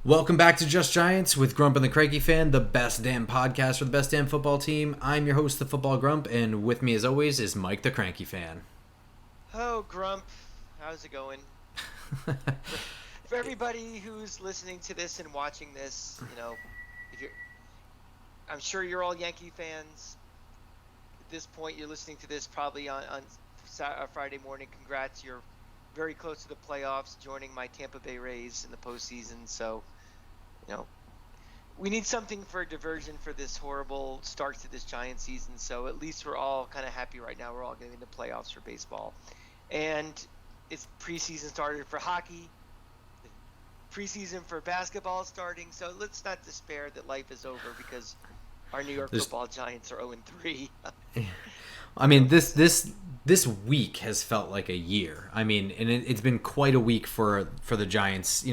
Welcome back to Just Giants with Grump and the Cranky Fan, the best damn podcast for the best damn football team. I'm your host, the Football Grump, and with me as always is Mike the Cranky Fan. Oh, Grump, how's it going? For everybody who's listening to this and watching this, I'm sure you're all Yankee fans. At this point, you're listening to this probably on Friday morning. Congrats, you're very close to the playoffs, joining my Tampa Bay Rays in the postseason. So, we need something for a diversion for this horrible start to this Giant season. So at least we're all kind of happy right now. We're all getting into playoffs for baseball. And it's preseason started for hockey. Preseason for basketball starting. So let's not despair that life is over because our New York football Giants are 0-3. I mean, this week has felt like a year. I mean, and it's been quite a week for the Giants.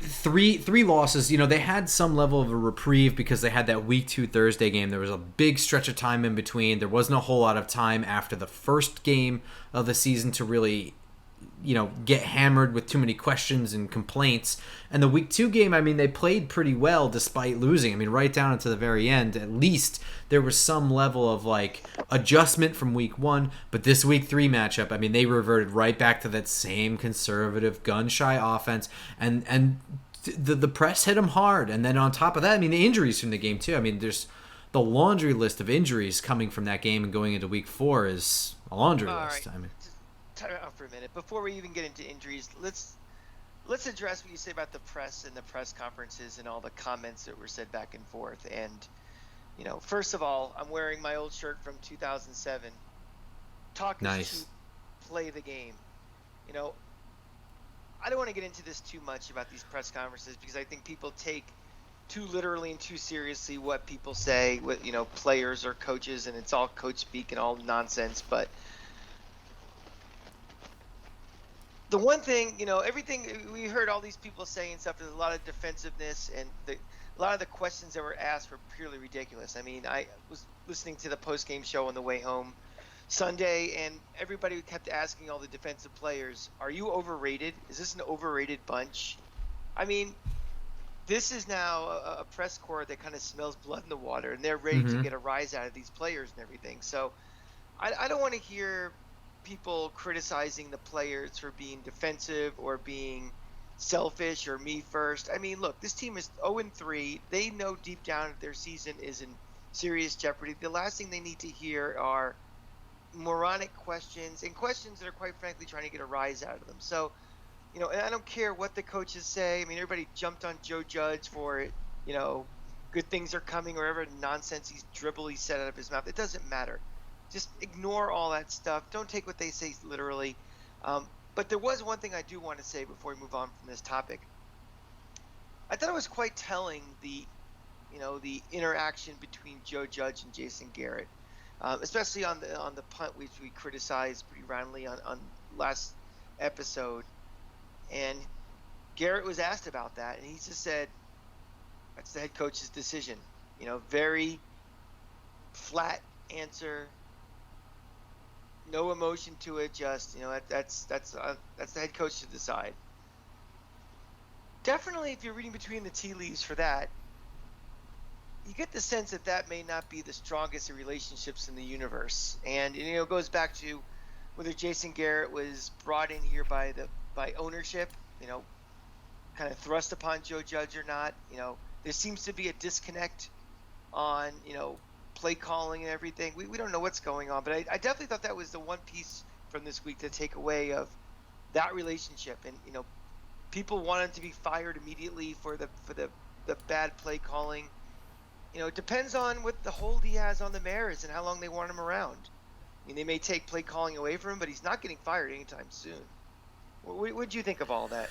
Three losses. They had some level of a reprieve because they had that week 2 Thursday game. There was a big stretch of time in between. There wasn't a whole lot of time after the first game of the season to really, get hammered with too many questions and complaints. And the week 2 game, I mean, they played pretty well despite losing. I mean, right down to the very end, at least there was some level of adjustment from week 1. But this week 3 matchup, I mean, they reverted right back to that same conservative, gun-shy offense. And the press hit them hard. And then on top of that, I mean, the injuries from the game too. I mean, there's the laundry list of injuries coming from that game and going into week 4 is a laundry list. Right. I mean, time out for a minute. Before we even get into injuries, let's address what you say about the press and the press conferences and all the comments that were said back and forth. And, first of all, I'm wearing my old shirt from 2007. Talk nice. Is to play the game. I don't want to get into this too much about these press conferences because I think people take too literally and too seriously what people say with, players or coaches, and it's all coach speak and all nonsense. But the one thing, everything we heard all these people saying stuff, there's a lot of defensiveness, and a lot of the questions that were asked were purely ridiculous. I mean, I was listening to the post-game show on the way home Sunday, and everybody kept asking all the defensive players, are you overrated? Is this an overrated bunch? I mean, this is now a press corps that kind of smells blood in the water, and they're ready to get a rise out of these players and everything. So I don't want to hear people criticizing the players for being defensive or being selfish or me first. I mean, look, this team is 0-3. They know deep down that their season is in serious jeopardy. The last thing they need to hear are moronic questions and questions that are quite frankly trying to get a rise out of them. So, and I don't care what the coaches say. I mean, everybody jumped on Joe Judge for it. Good things are coming or whatever nonsense he said out of his mouth. It doesn't matter. Just ignore all that stuff. Don't take what they say literally. But there was one thing I do want to say before we move on from this topic. I thought it was quite telling the interaction between Joe Judge and Jason Garrett, especially on the punt, which we criticized pretty roundly on last episode. And Garrett was asked about that, and he just said, "That's the head coach's decision." Very flat answer. No emotion to it, just that's the head coach to decide. Definitely, if you're reading between the tea leaves for that, you get the sense that may not be the strongest of relationships in the universe. And it goes back to whether Jason Garrett was brought in here by ownership, kind of thrust upon Joe Judge or not. There seems to be a disconnect on play calling and everything. We don't know what's going on, but I definitely thought that was the one piece from this week to take away of that relationship. And people want him to be fired immediately for the bad play calling. It depends on what the hold he has on the Maras and how long they want him around. I mean, they may take play calling away from him, but he's not getting fired anytime soon. What do you think of all that?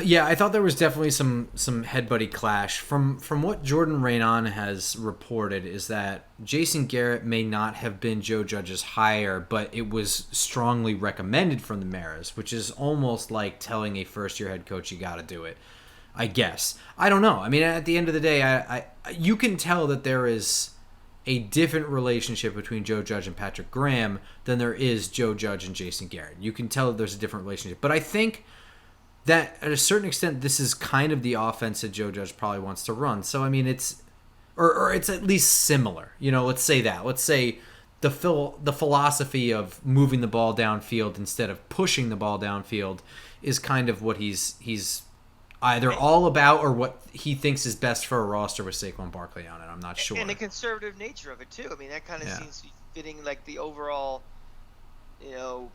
Yeah, I thought there was definitely some head buddy clash. From what Jordan Raanan has reported is that Jason Garrett may not have been Joe Judge's hire, but it was strongly recommended from the Maras, which is almost like telling a first-year head coach you got to do it, I guess. I don't know. I mean, at the end of the day, I you can tell that there is a different relationship between Joe Judge and Patrick Graham than there is Joe Judge and Jason Garrett. You can tell that there's a different relationship. But I think that at a certain extent, this is kind of the offense that Joe Judge probably wants to run. So I mean, it's or it's at least similar. Let's say that. Let's say the philosophy of moving the ball downfield instead of pushing the ball downfield is kind of what he's either all about or what he thinks is best for a roster with Saquon Barkley on it. I'm not sure. And the conservative nature of it too. I mean, that kind of seems to be fitting like the overall,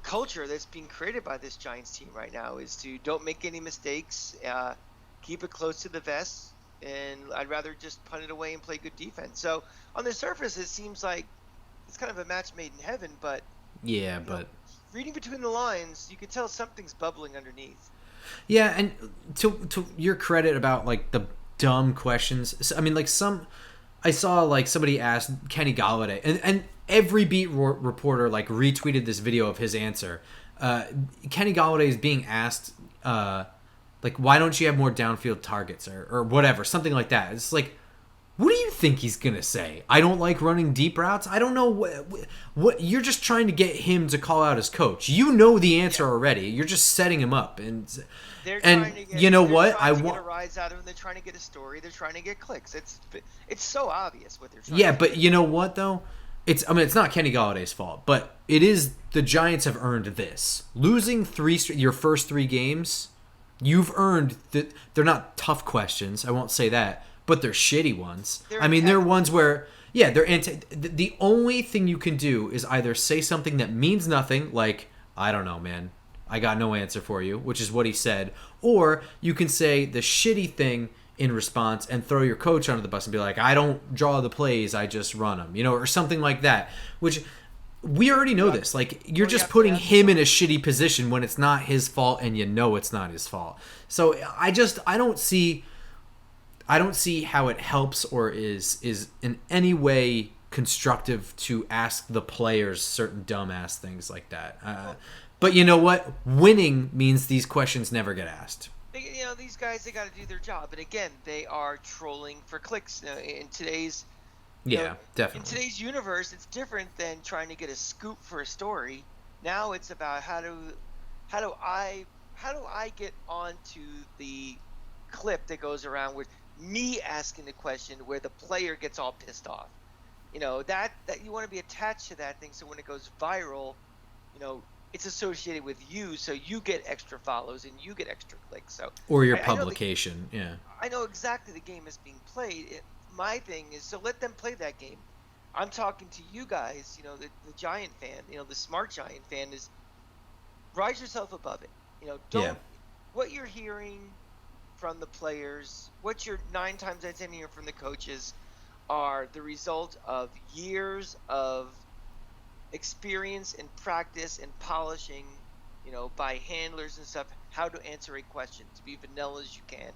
culture that's being created by this Giants team right now is to don't make any mistakes, keep it close to the vest, and I'd rather just punt it away and play good defense. So on the surface, it seems like it's kind of a match made in heaven, but reading between the lines, you can tell something's bubbling underneath. Yeah, and to your credit about like the dumb questions, I mean, like I saw like somebody asked Kenny Golladay, and every beat reporter like retweeted this video of his answer. Kenny Golladay is being asked, like, why don't you have more downfield targets or whatever, something like that. It's like, what do you think he's gonna say? I don't like running deep routes. I don't know what you're just trying to get him to call out his coach. You know the answer already. You're just setting him up, and trying to get, I want a rise out of him. They're trying to get a story. They're trying to get clicks. It's so obvious what they're trying. Yeah, to but you know what though? It's not Kenny Galladay's fault, but it is the Giants have earned this. Losing your first 3 games, you've earned that. They're not tough questions. I won't say that. But they're shitty ones. They're ones where, they're the only thing you can do is either say something that means nothing, like, I don't know, man, I got no answer for you, which is what he said, or you can say the shitty thing in response and throw your coach under the bus and be like, I don't draw the plays, I just run them, or something like that, which we already know this. Like, you're just putting him in a shitty position when it's not his fault and it's not his fault. So I don't see how it helps or is in any way constructive to ask the players certain dumbass things like that. But you know what? Winning means these questions never get asked. These guys, they got to do their job. And again, they are trolling for clicks. In today's definitely. In today's universe, it's different than trying to get a scoop for a story. Now it's about how do I get onto the clip that goes around with me asking the question where the player gets all pissed off. That you want to be attached to that thing, so when it goes viral, it's associated with you, so you get extra follows and you get extra clicks. So or your publication. I know exactly the game is being played. My thing is, so let them play that game. I'm talking to you guys, the Giant fan, the smart Giant fan, is rise yourself above it. Don't what you're hearing from the players, what you're 9 times out of 10 hearing from the coaches are the result of years of experience and practice and polishing, by handlers and stuff, how to answer a question, to be vanilla as you can.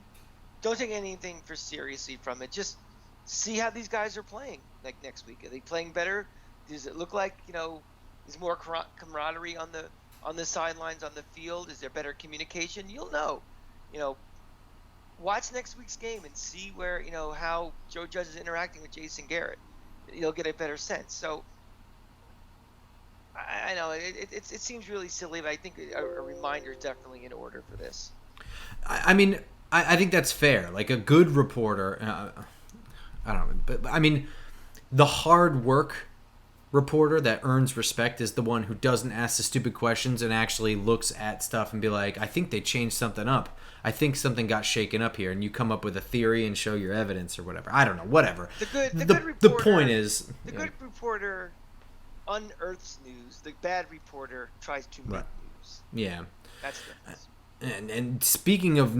Don't take anything for seriously from it. Just see how these guys are playing like next week. Are they playing better? Does it look like, there's more camaraderie on the sidelines, on the field? Is there better communication? You'll know. Watch next week's game and see where, how Joe Judge is interacting with Jason Garrett. You'll get a better sense. So I know it seems really silly, but I think a reminder is definitely in order for this. I mean, I think that's fair. Like a good reporter, I don't know, but I mean, the hard work reporter that earns respect is the one who doesn't ask the stupid questions and actually looks at stuff and be like, I think they changed something up. I think something got shaken up here, and you come up with a theory and show your evidence or whatever. I don't know, whatever. The point is, the good reporter unearths news. The bad reporter tries to make news. Yeah, that's the difference. And speaking of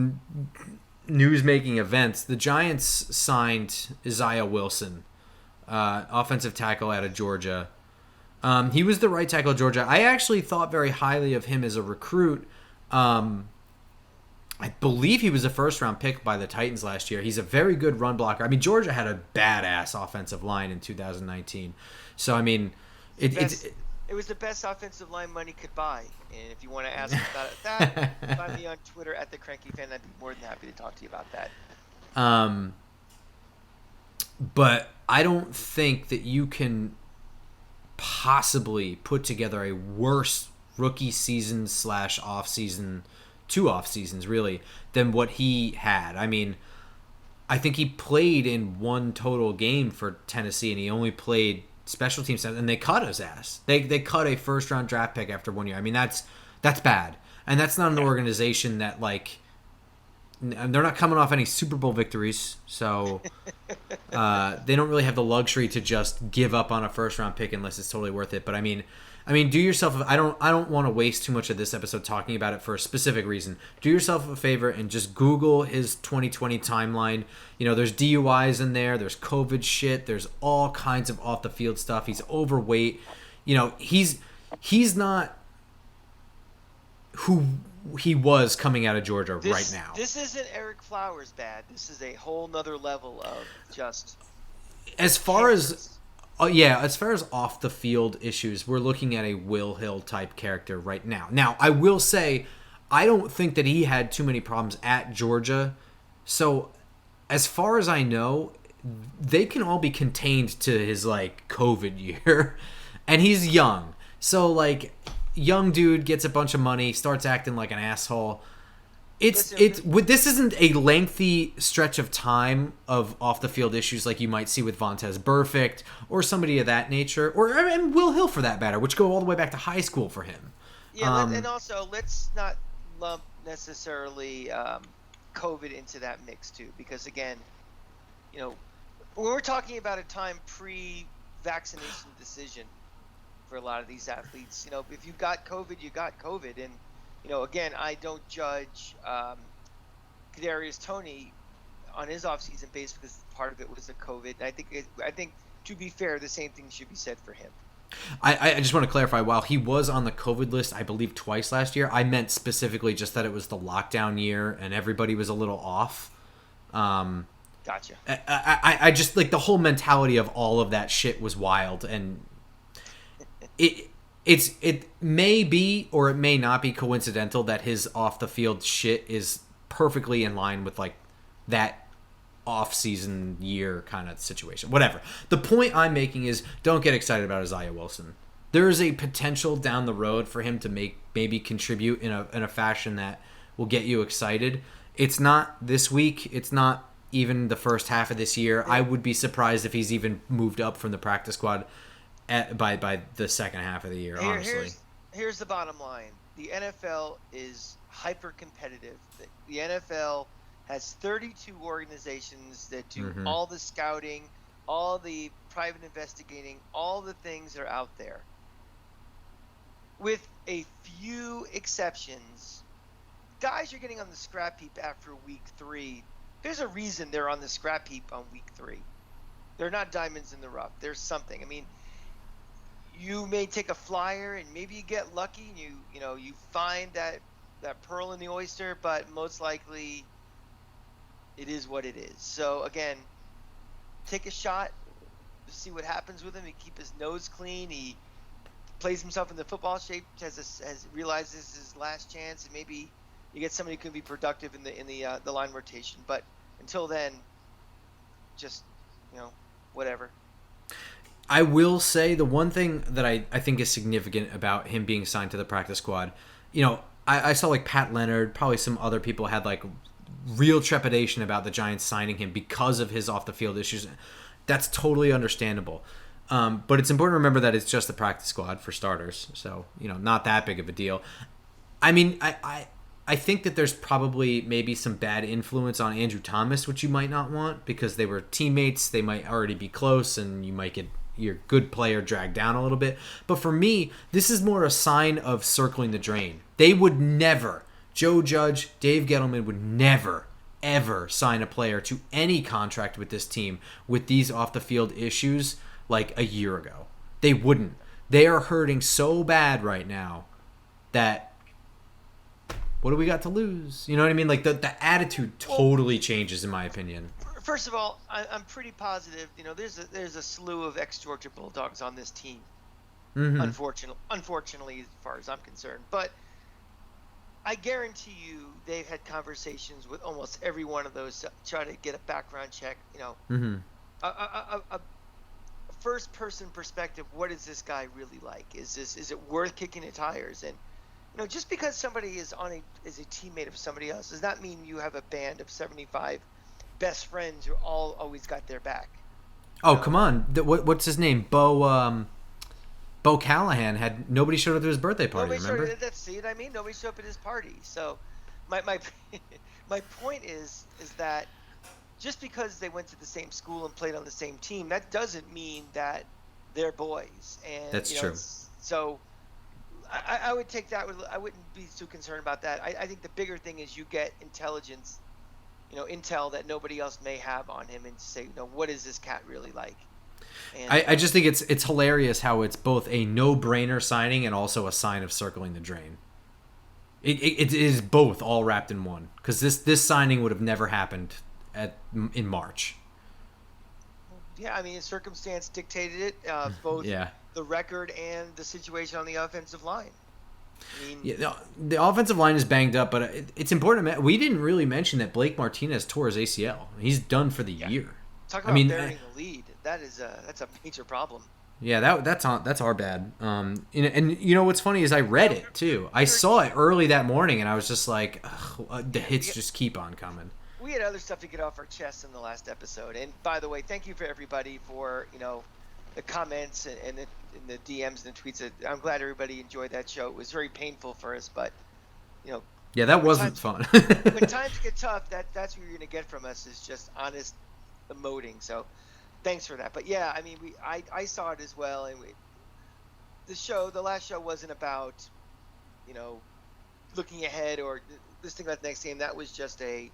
news-making events, the Giants signed Isaiah Wilson, offensive tackle out of Georgia. He was the right tackle of Georgia. I actually thought very highly of him as a recruit. I believe he was a first-round pick by the Titans last year. He's a very good run blocker. I mean, Georgia had a badass offensive line in 2019. So, I mean, it was the best offensive line money could buy. And if you want to ask about that, find me on Twitter at the Cranky Fan. I'd be more than happy to talk to you about that. But I don't think that you can possibly put together a worse rookie season / off-season two off seasons really than what he had. I mean, I think he played in one total game for Tennessee, and he only played special teams, and they cut his ass. They cut a first round draft pick after 1 year. I mean, that's bad, and that's not an organization that like. And they're not coming off any Super Bowl victories, so they don't really have the luxury to just give up on a first round pick unless it's totally worth it. But I mean, do yourself. I don't want to waste too much of this episode talking about it for a specific reason. Do yourself a favor and just Google his 2020 timeline. You know, there's DUIs in there. There's COVID shit. There's all kinds of off the field stuff. He's overweight. You know, he's not who he was coming out of Georgia right now. This isn't Eric Flowers bad. This is a whole nother level of just. As far as off the field issues, we're looking at a Will Hill type character right now. Now, I will say, I don't think that he had too many problems at Georgia. So, as far as I know, they can all be contained to his like COVID year, and he's young. So like. Young dude gets a bunch of money, starts acting like an asshole. This isn't a lengthy stretch of time of off the field issues like you might see with Vontaze Burfict or somebody of that nature, and Will Hill for that matter, which go all the way back to high school for him. Yeah, and also let's not lump necessarily COVID into that mix too, because again, you know, when we're talking about a time pre-vaccination decision. For a lot of these athletes, you know, if you got COVID, you got COVID, and you know, again, I don't judge Kadarius Toney on his offseason base because part of it was the COVID. And I think to be fair, the same thing should be said for him. I just want to clarify. While he was on the COVID list, I believe twice last year, I meant specifically just that it was the lockdown year and everybody was a little off. Gotcha. I just like the whole mentality of all of that shit was wild and. It may be or it may not be coincidental that his off the field shit is perfectly in line with like that off season year kind of situation. Whatever. The point I'm making is don't get excited about Isaiah Wilson. There is a potential down the road for him to maybe contribute in a fashion that will get you excited. It's not this week. It's not even the first half of this year. I would be surprised if he's even moved up from the practice squad. By the second half of the year, honestly. Here's the bottom line. The NFL is hyper competitive. The NFL has 32 organizations that do all the scouting, all the private investigating, all the things that are out there. With a few exceptions, guys are getting on the scrap heap after week 3. There's a reason they're on the scrap heap on week 3. They're not diamonds in the rough. There's something. I mean, you may take a flyer and maybe you get lucky and you find that pearl in the oyster, but most likely it is what it is. So again, take a shot, see what happens with him. He keep his nose clean. He plays himself in the football shape, has realized this is his last chance, and maybe you get somebody who can be productive in the line rotation. But until then, just whatever. I will say the one thing that I think is significant about him being signed to the practice squad, I saw like Pat Leonard, probably some other people had like real trepidation about the Giants signing him because of his off the field issues. That's totally understandable. But it's important to remember that it's just the practice squad for starters. So, not that big of a deal. I mean, I think that there's probably maybe some bad influence on Andrew Thomas, which you might not want because they were teammates. They might already be close and you might get your good player dragged down a little bit. But for me, this is more a sign of circling the drain. They would never, Joe Judge, Dave Gettleman would never, ever sign a player to any contract with this team with these off-the-field issues like a year ago. They wouldn't. They are hurting so bad right now that what do we got to lose? You know what I mean? Like the attitude totally changes in my opinion. First of all, I'm pretty positive. There's a slew of ex-Georgia Bulldogs on this team. Mm-hmm. Unfortunately, as far as I'm concerned, but I guarantee you they've had conversations with almost every one of those to try to get a background check. Mm-hmm. A first-person perspective. What is this guy really like? Is it worth kicking the tires? And just because somebody is a teammate of somebody else does not mean you have a band of 75 best friends who all always got their back. Oh, come on. What's his name? Bo Callahan had nobody showed up to his birthday party. Nobody remember? showed. See what I mean? Nobody showed up at his party. So, my my point is that just because they went to the same school and played on the same team, that doesn't mean that they're boys. And That's true. So, I would take that. I wouldn't be too concerned about that. I think the bigger thing is you get intelligence, intel that nobody else may have on him, and say, what is this cat really like? And I just think it's hilarious how it's both a no-brainer signing and also a sign of circling the drain. It is both all wrapped in one, because this signing would have never happened in March. Yeah, I mean, circumstance dictated it, both the record and the situation on the offensive line. I mean, the offensive line is banged up, but it's important. We didn't really mention that Blake Martinez tore his ACL. He's done for the year. Talk about burying the lead. That's a major problem. Yeah, that's our bad. And what's funny is I read it too. I saw it early that morning, and I was just like, the hits just keep on coming. We had other stuff to get off our chests in the last episode. And by the way, thank you for everybody for the comments and the DMs and the tweets. I'm glad everybody enjoyed that show. It was very painful for us, but yeah, that wasn't fun. When times get tough, that's what you're gonna get from us is just honest emoting. So thanks for that. But yeah, I mean, I saw it as well, and the last show wasn't about looking ahead or listening about the next game. That was just a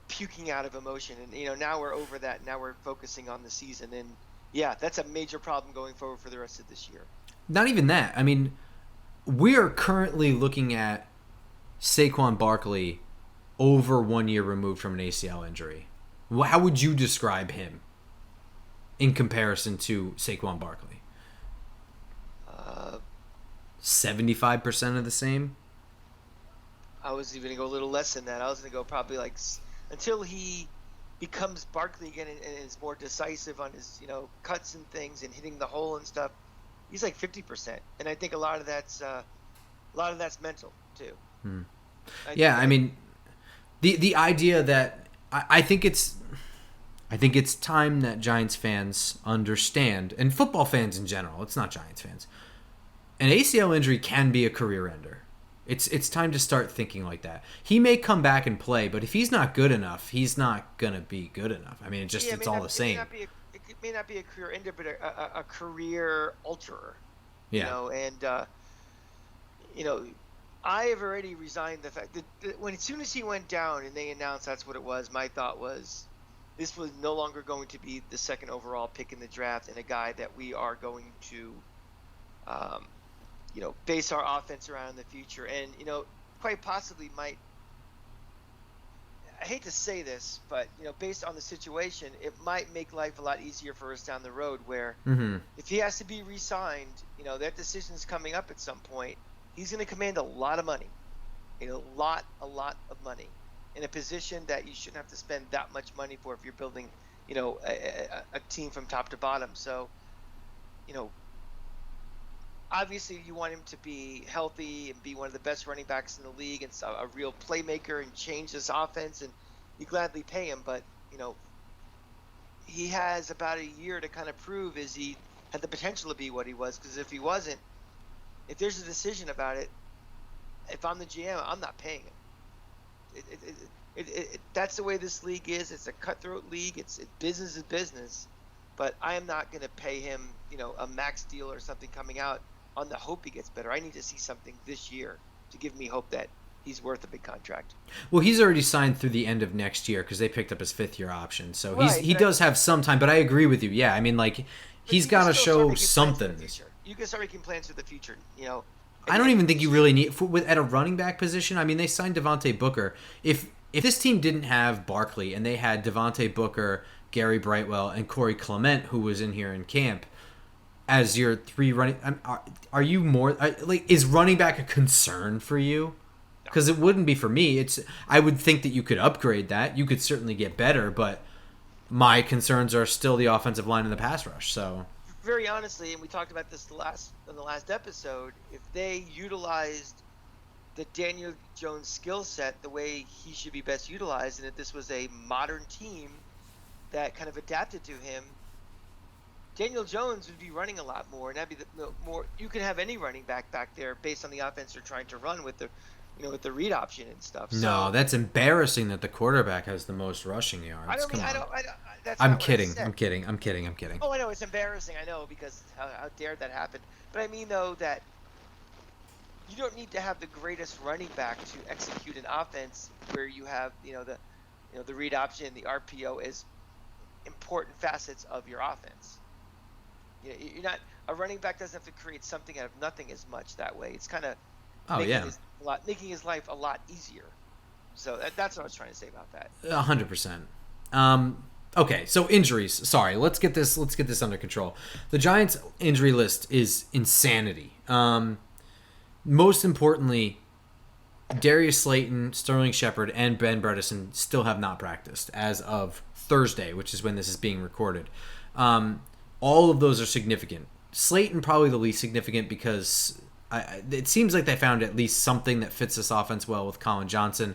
puking out of emotion, and now we're over that. Now we're focusing on the season, and yeah, that's a major problem going forward for the rest of this year. Not even that. I mean, we are currently looking at Saquon Barkley over 1 year removed from an ACL injury. How would you describe him in comparison to Saquon Barkley? 75% of the same? I was even going to go a little less than that. I was going to go probably until he becomes Barkley again and is more decisive on his cuts and things and hitting the hole and stuff. He's like 50%, and I think a lot of that's mental too. I mean, the idea that I think it's time that Giants fans understand, and football fans in general. It's not Giants fans. An ACL injury can be a career ender. It's time to start thinking like that. He may come back and play, but if he's not good enough, he's not gonna be good enough. I mean, it's all the same. It may not be a career ender, but a career alterer. Yeah. I have already resigned the fact that as soon as he went down and they announced that's what it was, my thought was this was no longer going to be the second overall pick in the draft and a guy that we are going to base our offense around in the future. And, quite possibly might, I hate to say this, but, based on the situation, it might make life a lot easier for us down the road where if he has to be re-signed, that decision's coming up at some point. He's going to command a lot of money, a lot of money in a position that you shouldn't have to spend that much money for if you're building, a team from top to bottom. So, obviously you want him to be healthy and be one of the best running backs in the league and a real playmaker and change this offense, and you gladly pay him. But, he has about a year to kind of prove is he had the potential to be what he was, because if he wasn't, if there's a decision about it, if I'm the GM, I'm not paying him. That's the way this league is. It's a cutthroat league. Business is business. But I am not going to pay him, a max deal or something coming out on the hope he gets better. I need to see something this year to give me hope that he's worth a big contract. Well, he's already signed through the end of next year because they picked up his 5th-year option. So right, he does have some time. But I agree with you. Yeah, I mean, he's got to show something. You can start making plans for the future. I don't even think you really need at a running back position. I mean, they signed Devontae Booker. If this team didn't have Barkley and they had Devontae Booker, Gary Brightwell, and Corey Clement, who was in here in camp, as your 3 running, are you more is running back a concern for you? Because it wouldn't be for me. I would think that you could upgrade that. You could certainly get better, but my concerns are still the offensive line and the pass rush. So. Very honestly, and we talked about this in the last episode, if they utilized the Daniel Jones skill set, the way he should be best utilized, and if this was a modern team that kind of adapted to him, Daniel Jones would be running a lot more, and that'd be the more you can have any running back there based on the offense they're trying to run with the, with the read option and stuff. No, So that's embarrassing that the quarterback has the most rushing yards. I don't mean Come I on. don't. That's I'm not what I kidding. said. I'm kidding. I'm kidding. I'm kidding. Oh, I know it's embarrassing. I know because how dare that happen? But I mean though that you don't need to have the greatest running back to execute an offense where you have the read option, the RPO is important facets of your offense. You're not a running back doesn't have to create something out of nothing as much that way. It's kind of making his life a lot easier. So that's what I was trying to say about that. 100%. Okay, so injuries. Sorry, let's get this under control. The Giants' injury list is insanity. Most importantly, Darius Slayton, Sterling Shepard, and Ben Bredeson still have not practiced as of Thursday, which is when this is being recorded. All of those are significant. Slayton probably the least significant because it seems like they found at least something that fits this offense well with Colin Johnson.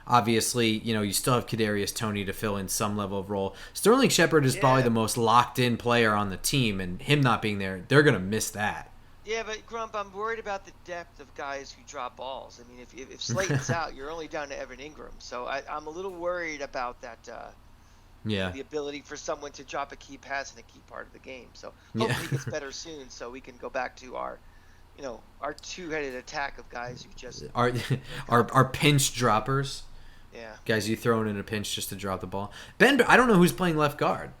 Obviously, you still have Kadarius Toney to fill in some level of role. Sterling Shepard is probably the most locked-in player on the team, and him not being there, they're going to miss that. Yeah, but Grump, I'm worried about the depth of guys who drop balls. I mean, if Slayton's out, you're only down to Evan Ingram. So I'm a little worried about that. The ability for someone to drop a key pass in a key part of the game. So hopefully he gets better soon, so we can go back to our two-headed attack of guys who just our pinch droppers. Yeah, guys you throw in a pinch just to drop the ball. I don't know who's playing left guard.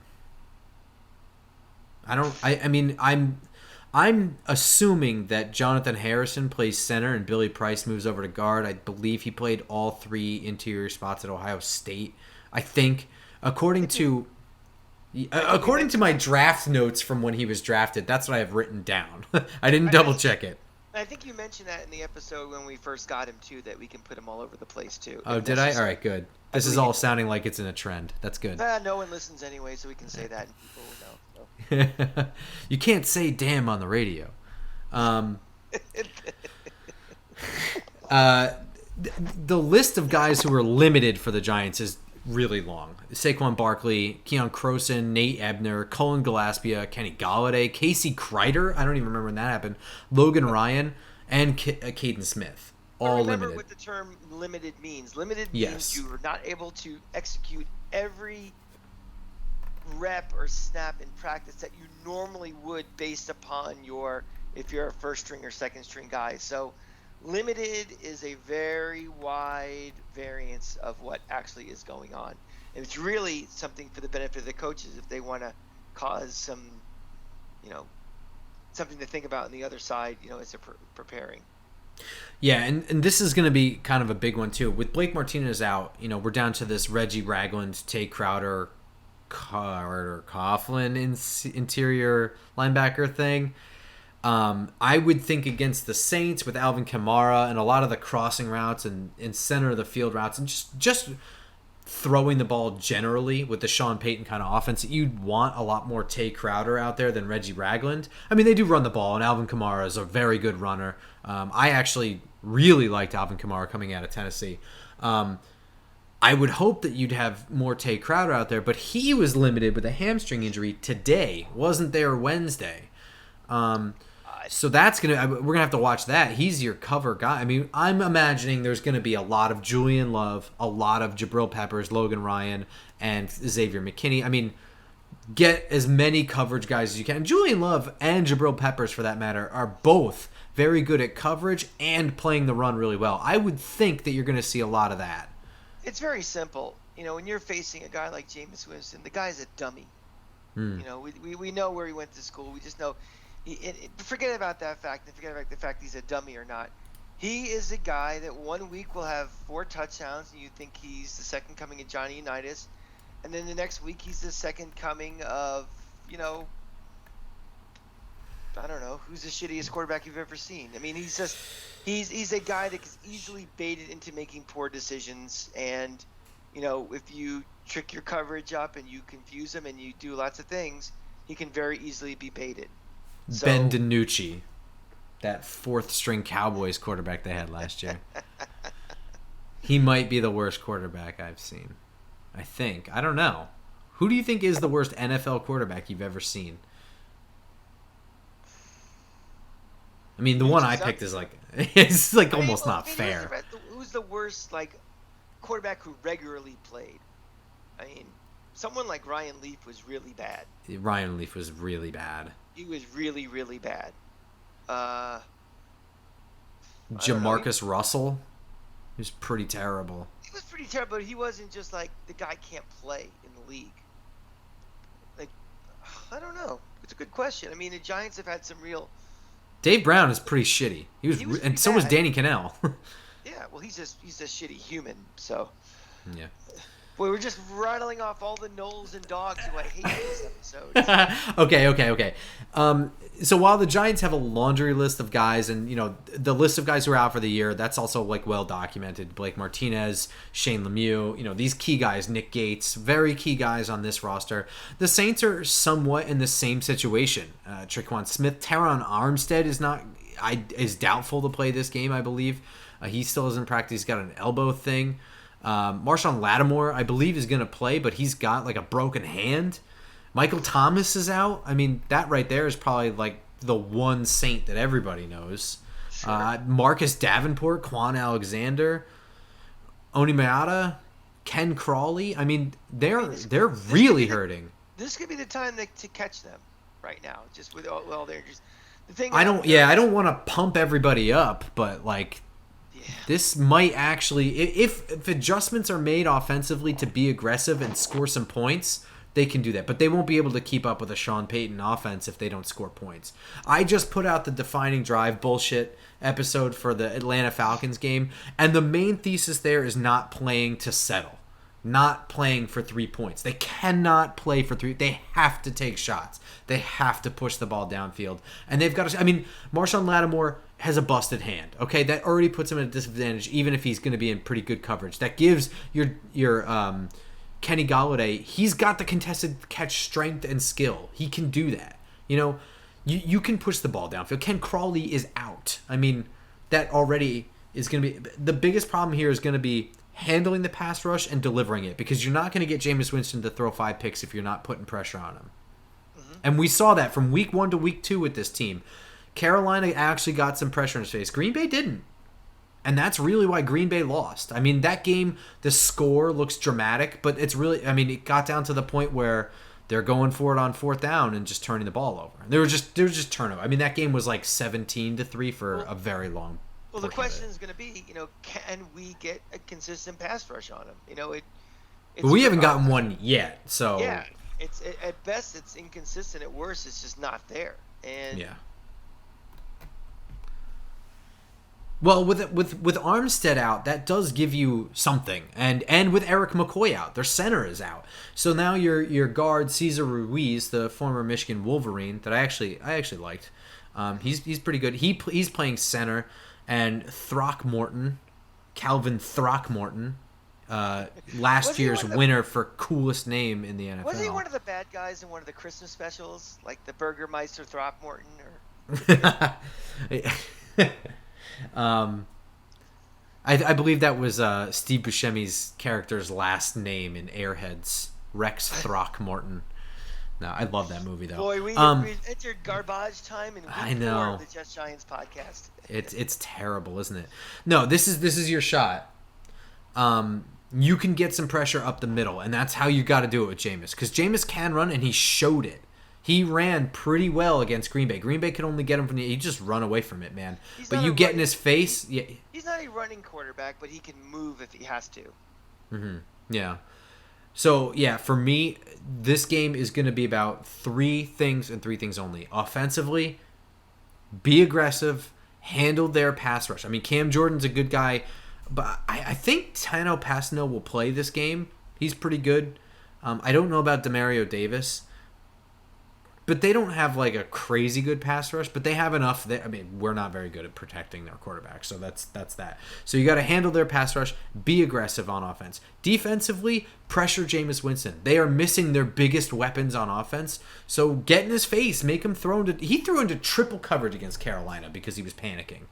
I'm assuming that Jonathan Harrison plays center and Billy Price moves over to guard. I believe he played all three interior spots at Ohio State. I think, according to my draft notes from when he was drafted, that's what I have written down. I didn't double check it. I think you mentioned that in the episode when we first got him too, that we can put him all over the place too. Oh, did I? All right, good. This is all sounding like it's in a trend. That's good. No one listens anyway, so we can say that and people will know. So. You can't say damn on the radio. The list of guys who are limited for the Giants is really long. Saquon Barkley, Keon Croson, Nate Ebner, Cullen Gillespie, Kenny Golladay, Casey Kreider, I don't even remember when that happened, Logan Ryan, and Caden Smith. All remember limited. What the term limited means. Limited means you are not able to execute every rep or snap in practice that you normally would based upon if you're a first string or second string guy. So limited is a very wide variance of what actually is going on. And it's really something for the benefit of the coaches if they want to cause some, something to think about on the other side, as they're preparing. Yeah, and this is going to be kind of a big one too. With Blake Martinez out, we're down to this Reggie Ragland, Tay Crowder, Carter Coughlin interior linebacker thing. I would think against the Saints with Alvin Kamara and a lot of the crossing routes and center of the field routes and just throwing the ball generally with the Sean Payton kind of offense, you'd want a lot more Tay Crowder out there than Reggie Ragland. I mean, they do run the ball, and Alvin Kamara is a very good runner. I actually really liked Alvin Kamara coming out of Tennessee. I would hope that you'd have more Tay Crowder out there, but he was limited with a hamstring injury today. Wasn't there Wednesday. So we're gonna have to watch that. He's your cover guy. I mean, I'm imagining there's gonna be a lot of Julian Love, a lot of Jabril Peppers, Logan Ryan, and Xavier McKinney. I mean, get as many coverage guys as you can. Julian Love and Jabril Peppers, for that matter, are both very good at coverage and playing the run really well. I would think that you're gonna see a lot of that. It's very simple. When you're facing a guy like Jameis Winston, the guy's a dummy. We know where he went to school. We just know. Forget about that fact, and forget about the fact he's a dummy or not. He is a guy that 1 week will have 4 touchdowns, and you think he's the second coming of Johnny Unitas, and then the next week he's the second coming of, I don't know, who's the shittiest quarterback you've ever seen. I mean, he's a guy that is easily baited into making poor decisions, and if you trick your coverage up and you confuse him and you do lots of things, he can very easily be baited. Ben DiNucci, that 4th string Cowboys quarterback they had last year. He might be the worst quarterback I've seen. I think. I don't know. Who do you think is the worst NFL quarterback you've ever seen? I mean, the one I picked is like it's like almost not fair. Who's the worst like quarterback who regularly played? I mean, someone like Ryan Leaf was really bad. Ryan Leaf was really bad. He was really, really bad. Jamarcus Russell, he was pretty terrible. He was pretty terrible, but he wasn't just like the guy can't play in the league. Like, I don't know. It's a good question. I mean, the Giants have had some real. Dave Brown is pretty shitty. And so was Danny Cannell. Yeah, well, he's a shitty human. So. Yeah. Boy, we're just rattling off all the Knowles and dogs who I hate this episode. Okay. So while the Giants have a laundry list of guys, and the list of guys who are out for the year, that's also like well documented. Blake Martinez, Shane Lemieux, these key guys, Nick Gates, very key guys on this roster. The Saints are somewhat in the same situation. Tre'Quan Smith, Teron Armstead is doubtful to play this game, I believe. He still isn't practiced. He's got an elbow thing. Marshawn Lattimore, I believe, is going to play, but he's got like a broken hand. Michael Thomas is out. I mean, that right there is probably like the one Saint that everybody knows. Sure. Marcus Davenport, Quan Alexander, Oni Maata, Ken Crawley. I mean, they're really hurting. This could be the time to catch them right now. Just with they're just the thing. I don't want to pump everybody up, but like. This might actually, if adjustments are made offensively to be aggressive and score some points, they can do that. But they won't be able to keep up with a Sean Payton offense if they don't score points. I just put out the Defining Drive bullshit episode for the Atlanta Falcons game, and the main thesis there is not playing to settle. Not playing for 3 points. They cannot play for 3. They have to take shots. They have to push the ball downfield. And they've got to... I mean, Marshawn Lattimore has a busted hand. Okay, that already puts him at a disadvantage, even if he's going to be in pretty good coverage. That gives your Kenny Golladay... He's got the contested catch strength and skill. He can do that. You can push the ball downfield. Ken Crawley is out. I mean, that already is going to be... The biggest problem here is going to be handling the pass rush and delivering it, because you're not going to get Jameis Winston to throw 5 picks if you're not putting pressure on him. Mm-hmm. And we saw that from week 1 to week 2 with this team. Carolina actually got some pressure in his face. Green Bay didn't. And that's really why Green Bay lost. I mean, that game, the score looks dramatic, but it's really, I mean, it got down to the point where they're going for it on 4th down and just turning the ball over. There was just turnover. I mean, that game was like 17-3 for a very long. Well, the question is going to be, can we get a consistent pass rush on him? But we haven't gotten one yet, so yeah, it's at best it's inconsistent. At worst, it's just not there. And yeah. Well, with Armstead out, that does give you something, and with Eric McCoy out, their center is out. So now your guard Cesar Ruiz, the former Michigan Wolverine, that I actually liked. He's pretty good. He's playing center. And Calvin Throckmorton, last year's winner for coolest name in the NFL. Was he one of the bad guys in one of the Christmas specials, like the Burgermeister Throckmorton? I believe that was Steve Buscemi's character's last name in Airheads, Rex Throckmorton. No, I love that movie though. Boy, we entered garbage time in week 4 of the Just Giants podcast. It's terrible, isn't it? No, this is your shot. You can get some pressure up the middle, and that's how you got to do it with Jameis, because Jameis can run, and he showed it. He ran pretty well against Green Bay. Green Bay could only get him from he just run away from it, man. But you get in his face. Yeah. He's not a running quarterback, but he can move if he has to. Mm-hmm. Yeah. So, yeah, for me, this game is going to be about 3 things and 3 things only. Offensively, be aggressive, handle their pass rush. I mean, Cam Jordan's a good guy, but I think Tano Pasno will play this game. He's pretty good. I don't know about Demario Davis, but they don't have like a crazy good pass rush, but they have enough. I mean, we're not very good at protecting their quarterback, so that's that. So you got to handle their pass rush, be aggressive on offense. Defensively, pressure Jameis Winston. They are missing their biggest weapons on offense, so get in his face, make him he threw into triple coverage against Carolina because he was panicking,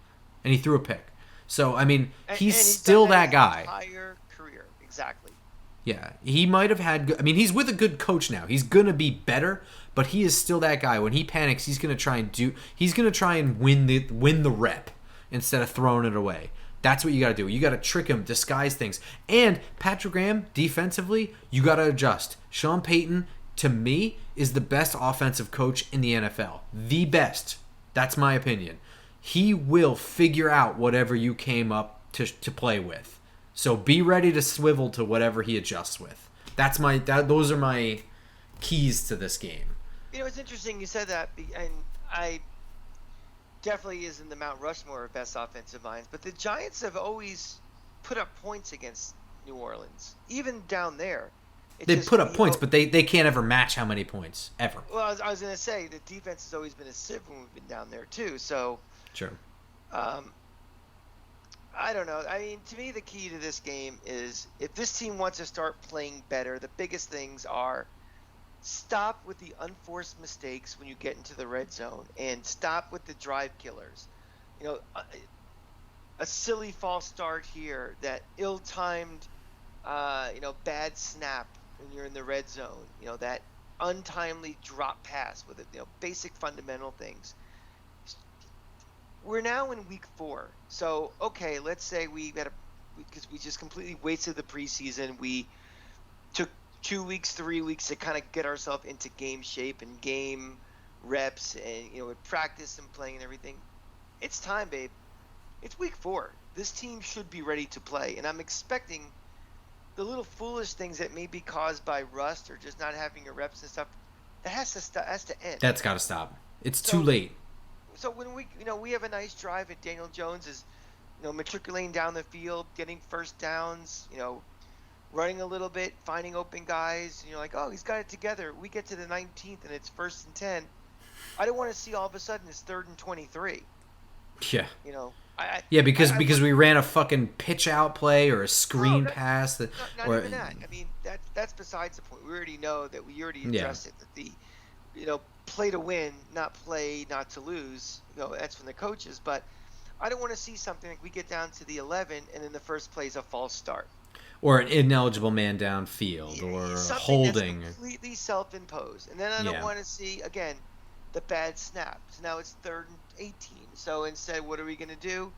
and he threw a pick. So I mean, And he's he's done still that that his guy. entire career. Exactly. Yeah, he might have had. I mean, he's with a good coach now. He's gonna be better, but he is still that guy. When he panics, he's gonna try and do. He's gonna try and win the rep instead of throwing it away. That's what you gotta do. You gotta trick him, disguise things. And Patrick Graham, defensively, you gotta adjust. Sean Payton, to me, is the best offensive coach in the NFL. The best. That's my opinion. He will figure out whatever you came up to play with. So be ready to swivel to whatever he adjusts with. Those are my keys to this game. It's interesting you said that, and I definitely is in the Mount Rushmore of best offensive minds. But the Giants have always put up points against New Orleans, even down there. They put up points, but they can't ever match how many points ever. Well, I was going to say the defense has always been a sieve when we've been down there too. So, sure. I don't know. I mean, to me, the key to this game is if this team wants to start playing better, the biggest things are stop with the unforced mistakes when you get into the red zone and stop with the drive killers. A silly false start here, that ill-timed, bad snap when you're in the red zone, that untimely drop pass with it, basic fundamental things. We're now in week 4. So, okay, let's say because we just completely wasted the preseason. We took 2 weeks, 3 weeks to kind of get ourselves into game shape and game reps and, with practice and playing and everything. It's time, babe. It's week 4. This team should be ready to play. And I'm expecting the little foolish things that may be caused by rust or just not having your reps and stuff, that has to end. That's got to stop. It's too late. So when we have a nice drive and Daniel Jones is, matriculating down the field, getting first downs, running a little bit, finding open guys, and you're like, oh, he's got it together. We get to the 19th and it's 1st and 10. I don't want to see all of a sudden it's 3rd and 23. Yeah. Because we ran a fucking pitch out play or a screen pass not even that. I mean, that's besides the point. We already know that we already addressed it. That the play to win, not play not to lose. That's from the coaches. But I don't want to see something like we get down to the 11 and then the first play is a false start. Or an ineligible man downfield, or holding. That's completely self-imposed. And then I don't want to see, again, the bad snap. So now it's 3rd and 18. So instead, what are we going to do?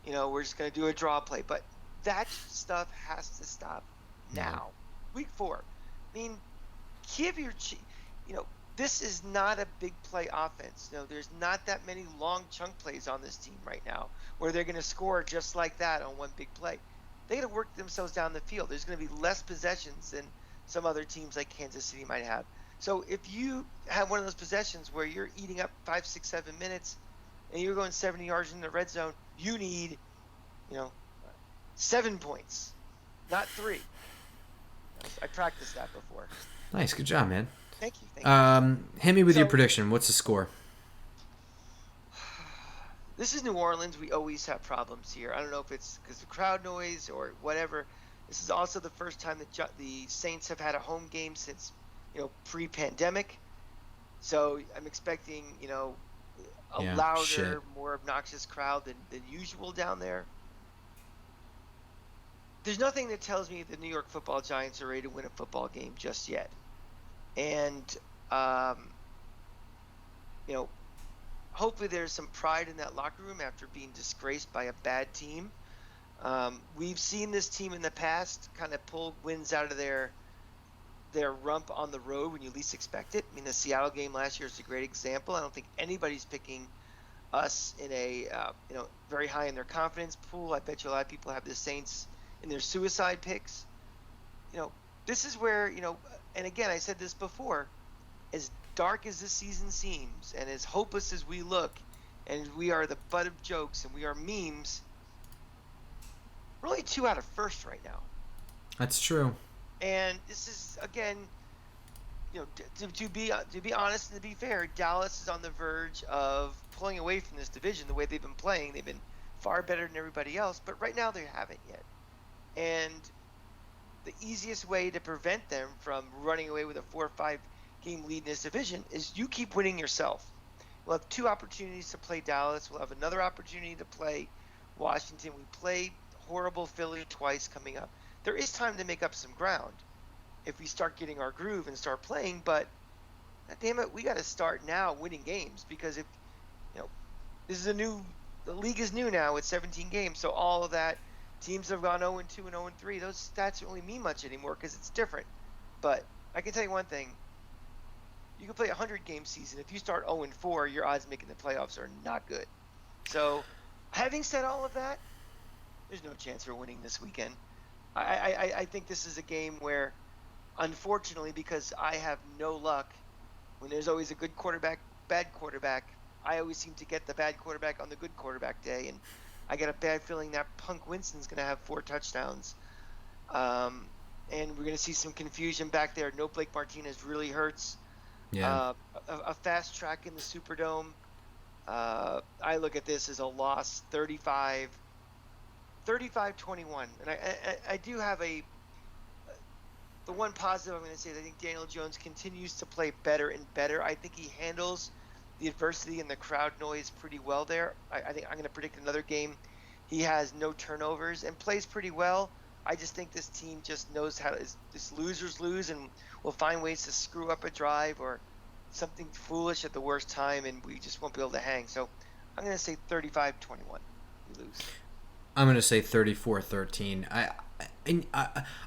We're just going to do a draw play. But that stuff has to stop now. Week 4. I mean, give your this is not a big play offense. There's not that many long chunk plays on this team right now where they're going to score just like that on one big play. They got to work themselves down the field. There's going to be less possessions than some other teams like Kansas City might have. So if you have one of those possessions where you're eating up 5, 6, 7 minutes and you're going 70 yards in the red zone, you need, 7 points, not 3. I practiced that before. Nice. Good job, man. Thank you. Hit me with your prediction. What's the score? This is New Orleans. We always have problems here. I don't know if it's because of crowd noise or whatever. This is also the first time that the Saints have had a home game since, pre-pandemic. So I'm expecting, a louder, more obnoxious crowd than usual down there. There's nothing that tells me the New York Football Giants are ready to win a football game just yet. And, hopefully there's some pride in that locker room after being disgraced by a bad team. We've seen this team in the past kind of pull wins out of their rump on the road when you least expect it. I mean, the Seattle game last year is a great example. I don't think anybody's picking us in a, very high in their confidence pool. I bet you a lot of people have the Saints in their suicide picks. This is where, and again, I said this before, as dark as this season seems and as hopeless as we look, and we are the butt of jokes and we are memes, we're only 2 out of first right now. That's true. And this is, again, to be honest and to be fair, Dallas is on the verge of pulling away from this division the way they've been playing. They've been far better than everybody else, but right now they haven't yet. And the easiest way to prevent them from running away with a 4 or 5 game lead in this division is you keep winning yourself. We'll have 2 opportunities to play Dallas. We'll have another opportunity to play Washington. We play horrible Philly twice coming up. There is time to make up some ground if we start getting our groove and start playing. But damn it, we got to start now winning games, because if this is the league is new now with 17 games, so all of that teams have gone 0-2 and 0-3. Those stats don't really mean much anymore because it's different. But I can tell you one thing: you can play a 100-game season. If you start 0-4, your odds making the playoffs are not good. So, having said all of that, there's no chance for winning this weekend. I think this is a game where, unfortunately, because I have no luck, when there's always a good quarterback, bad quarterback, I always seem to get the bad quarterback on the good quarterback day, and I get a bad feeling that Punk Winston's going to have 4 touchdowns. And we're going to see some confusion back there. No Blake Martinez really hurts. Yeah. A fast track in the Superdome. I look at this as a loss, 35-21. And I do have the one positive I'm going to say is I think Daniel Jones continues to play better and better. I think he handles the adversity and the crowd noise pretty well there. I think I'm going to predict another game he has no turnovers and plays pretty well. I just think this team just knows how to just losers lose and will find ways to screw up a drive or something foolish at the worst time, and we just won't be able to hang. So I'm going to say 35-21. We lose. I'm going to say 34-13.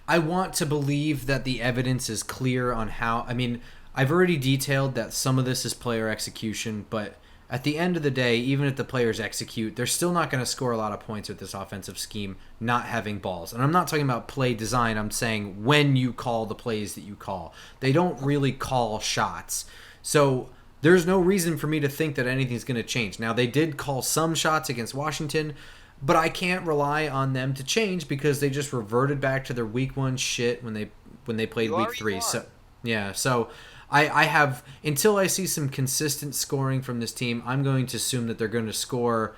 I want to believe that the evidence is clear on how. I mean, I've already detailed that some of this is player execution, but at the end of the day, even if the players execute, they're still not going to score a lot of points with this offensive scheme not having balls. And I'm not talking about play design. I'm saying when you call the plays that you call. They don't really call shots. So there's no reason for me to think that anything's going to change. Now, they did call some shots against Washington, but I can't rely on them to change because they just reverted back to their week 1 shit when they played week 3. So yeah, so I have, until I see some consistent scoring from this team, I'm going to assume that they're going to score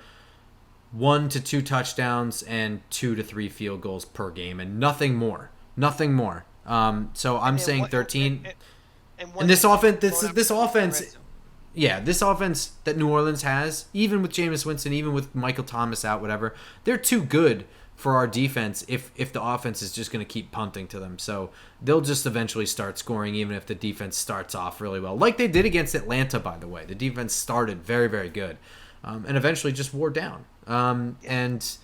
1 to 2 touchdowns and 2 to 3 field goals per game, and nothing more. Nothing more. So I'm saying 13. And this offense, yeah, this offense that New Orleans has, even with Jameis Winston, even with Michael Thomas out, whatever, they're too good for our defense if the offense is just going to keep punting to them. So they'll just eventually start scoring, even if the defense starts off really well. Like they did against Atlanta, by the way. The defense started very, very good and eventually just wore down. And,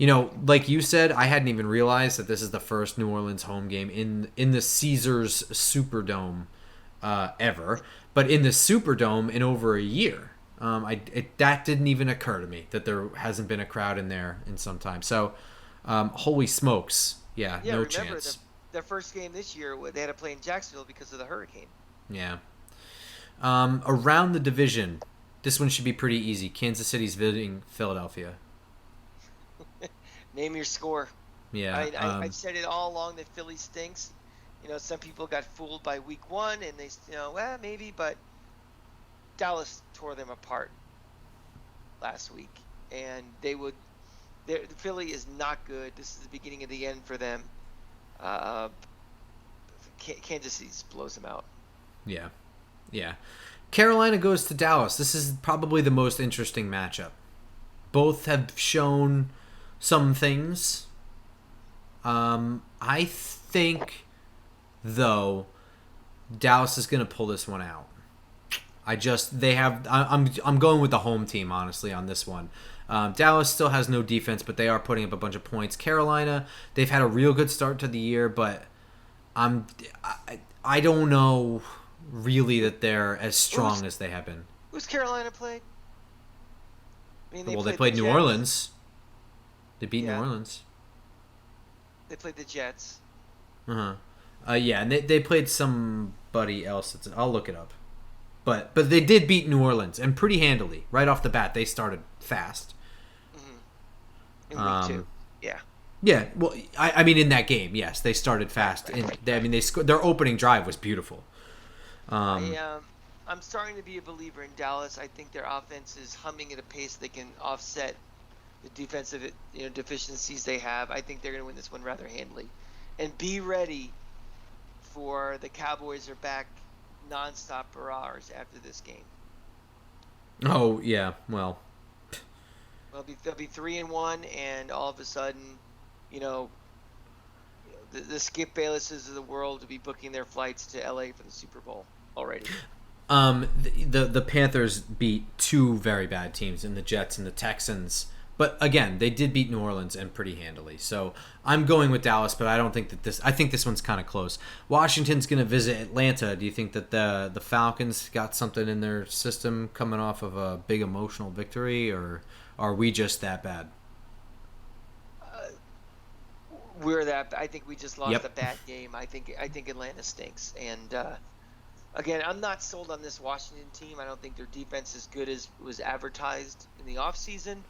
like you said, I hadn't even realized that this is the first New Orleans home game in the Caesars Superdome ever. But in the Superdome in over a year. That didn't even occur to me that there hasn't been a crowd in there in some time. So, holy smokes, no remember chance. Their first game this year, they had to play in Jacksonville because of the hurricane. Yeah. Around the division, this one should be pretty easy. Kansas City's visiting Philadelphia. Name your score. Yeah. I've said it all along that Philly stinks. Some people got fooled by week 1, and they, maybe, but Dallas tore them apart last week, and Philly is not good. This is the beginning of the end for them. Kansas City blows them out. Yeah. Carolina goes to Dallas. This is probably the most interesting matchup. Both have shown some things. I think, though, Dallas is going to pull this one out. I'm going with the home team, honestly, on this one. Dallas still has no defense, but they are putting up a bunch of points. Carolina, they've had a real good start to the year, but I don't know really that they're as strong as they have been. Who's Carolina played? They played New Orleans. They beat New Orleans. They played the Jets. And they played somebody else. I'll look it up. But they did beat New Orleans, and pretty handily. Right off the bat, they started fast. In week 2, yeah. Yeah, well, I mean, in that game, yes, they started fast. They scored. Their opening drive was beautiful. I'm starting to be a believer in Dallas. I think their offense is humming at a pace that can offset the defensive deficiencies they have. I think they're going to win this one rather handily. And be ready for the Cowboys are back nonstop barrage after this game. Oh, yeah, well, Well, they'll be 3-1, and all of a sudden, you know, the Skip Baylesses of the world will be booking their flights to LA for the Super Bowl already. The Panthers beat two very bad teams in the Jets and the Texans. But again, they did beat New Orleans and pretty handily. So I'm going with Dallas, but I don't think that this. I think this one's kind of close. Washington's going to visit Atlanta. Do you think that the Falcons got something in their system coming off of a big emotional victory, or are we just that bad? We're that. I think we just lost a Yep. bad game. I think Atlanta stinks, and again, I'm not sold on this Washington team. I don't think their defense is good as was advertised in the offseason.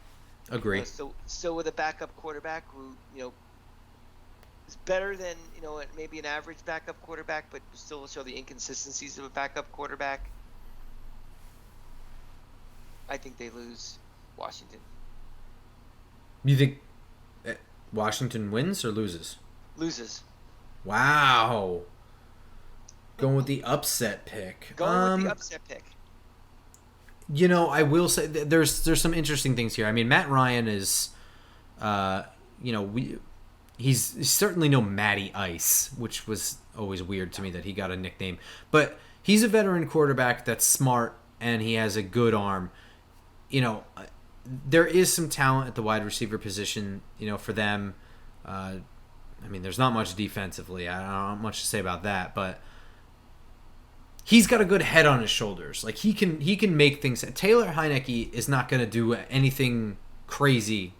Agree. So with a backup quarterback who is better than maybe an average backup quarterback, but still show the inconsistencies of a backup quarterback, I think they lose Washington. You think Washington wins or loses? Loses. Wow. Going with the upset pick. Going with the upset pick. I will say there's some interesting things here. I mean, Matt Ryan is, he's certainly no Matty Ice, which was always weird to me that he got a nickname. But he's a veteran quarterback that's smart and he has a good arm. There is some talent at the wide receiver position, for them. I mean, there's not much defensively. I don't have much to say about that, but he's got a good head on his shoulders. Like he can make things. Taylor Heineke is not going to do anything crazy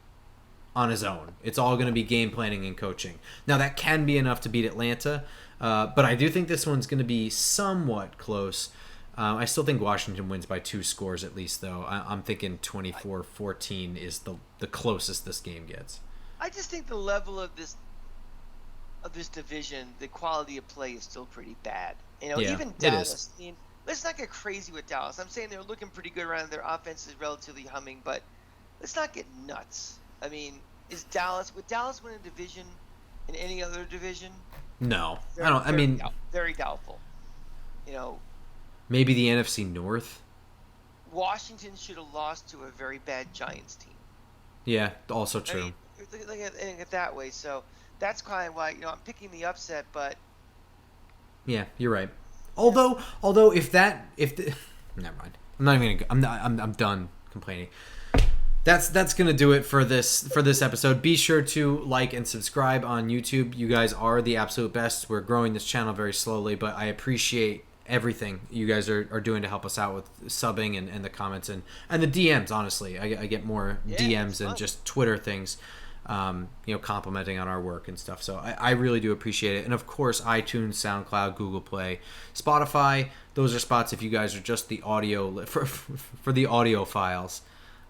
on his own. It's all going to be game planning and coaching. Now that can be enough to beat Atlanta, but I do think this one's going to be somewhat close. I still think Washington wins by 2 scores at least, though. I'm thinking 24-14 is the closest this game gets. I just think the level of this division, the quality of play is still pretty bad. Yeah, Even Dallas. I mean, let's not get crazy with Dallas. I'm saying they're looking pretty good around. Their offense is relatively humming, but let's not get nuts. I mean, would Dallas win a division in any other division? No, Very, I don't. I mean, very doubtful. Maybe the NFC North. Washington should have lost to a very bad Giants team. Yeah, also true. I mean, look at it that way. So that's kind of why I'm picking the upset, but yeah, you're right. Although never mind. I'm not even gonna. I'm done complaining. That's gonna do it for this episode. Be sure to like and subscribe on YouTube. You guys are the absolute best. We're growing this channel very slowly, but I appreciate everything you guys are doing to help us out with subbing and the comments and the DMs. Honestly, I get more DMs and just Twitter things, complimenting on our work and stuff. So I really do appreciate it. And of course, iTunes, SoundCloud, Google Play, Spotify. Those are spots if you guys are just the audio for the audio files.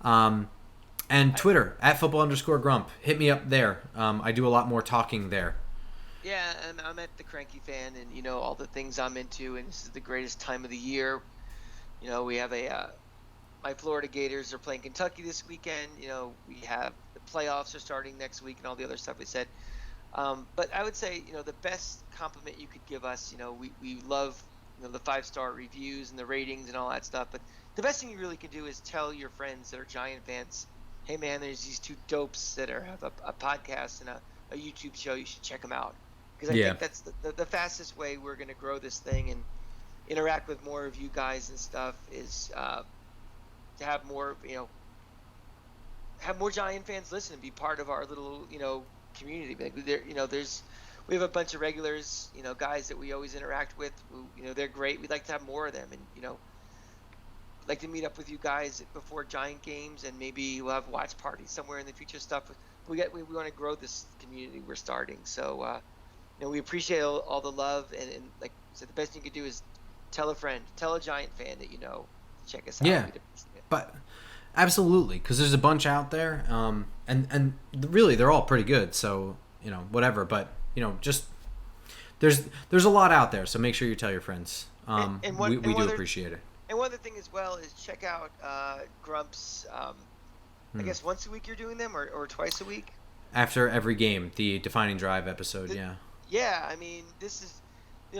And Twitter @football_grump. Hit me up there. I do a lot more talking there. Yeah, and I'm at the Cranky Fan, and all the things I'm into, and this is the greatest time of the year. We have my Florida Gators are playing Kentucky this weekend. We have the playoffs are starting next week, and all the other stuff we said. But I would say, the best compliment you could give us, we love, the 5-star reviews and the ratings and all that stuff. But the best thing you really can do is tell your friends that are Giant fans, hey man, there's these 2 dopes that have a podcast and a YouTube show. You should check them out. Because I think that's the fastest way we're going to grow this thing and interact with more of you guys and stuff is to have more, have more Giant fans listen and be part of our little, community. We have a bunch of regulars, guys that we always interact with who, they're great. We'd like to have more of them and, like to meet up with you guys before Giant games and maybe we'll have watch parties somewhere in the future stuff. We want to grow this community we're starting. So, we appreciate all the love and like I said, the best thing you can do is tell a friend, tell a Giant fan that check us out. Yeah, but absolutely, because there's a bunch out there, and really they're all pretty good. So whatever, but just there's a lot out there. So make sure you tell your friends. We do appreciate it. And one other thing as well is check out Grump's. I guess once a week you're doing them, or twice a week. After every game, the Defining Drive episode. Yeah, I mean, this is,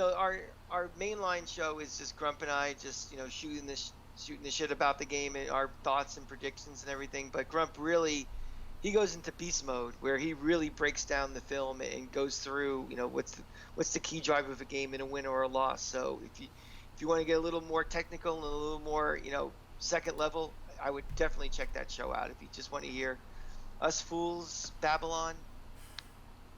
our mainline show is just Grump and I just, shooting the shooting the shit about the game and our thoughts and predictions and everything. But Grump really, he goes into beast mode where he really breaks down the film and goes through, what's the key driver of a game in a win or a loss. So if you want to get a little more technical and a little more, second level, I would definitely check that show out. If you just want to hear us fools Babylon,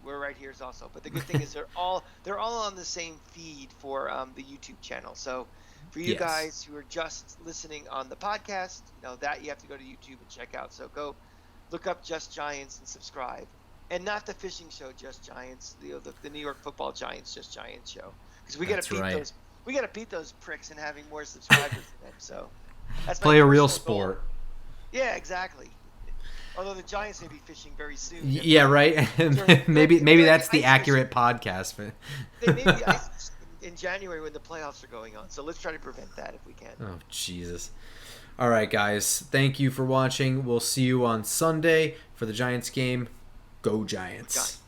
we're right here also. But the good thing is they're all on the same feed for the YouTube channel. So for you guys who are just listening on the podcast, that you have to go to YouTube and check out. So go look up Just Giants and subscribe, and not the fishing show Just Giants, the New York Football Giants Just Giants show, because we got to beat those. We got to beat those pricks and having more subscribers than them. So that's play a real sport. Goal. Yeah, exactly. Although the Giants may be fishing very soon. Yeah, right. maybe that's the accurate podcast. They may be ice in January when the playoffs are going on. So let's try to prevent that if we can. Oh, Jesus. All right, guys. Thank you for watching. We'll see you on Sunday for the Giants game. Go Giants.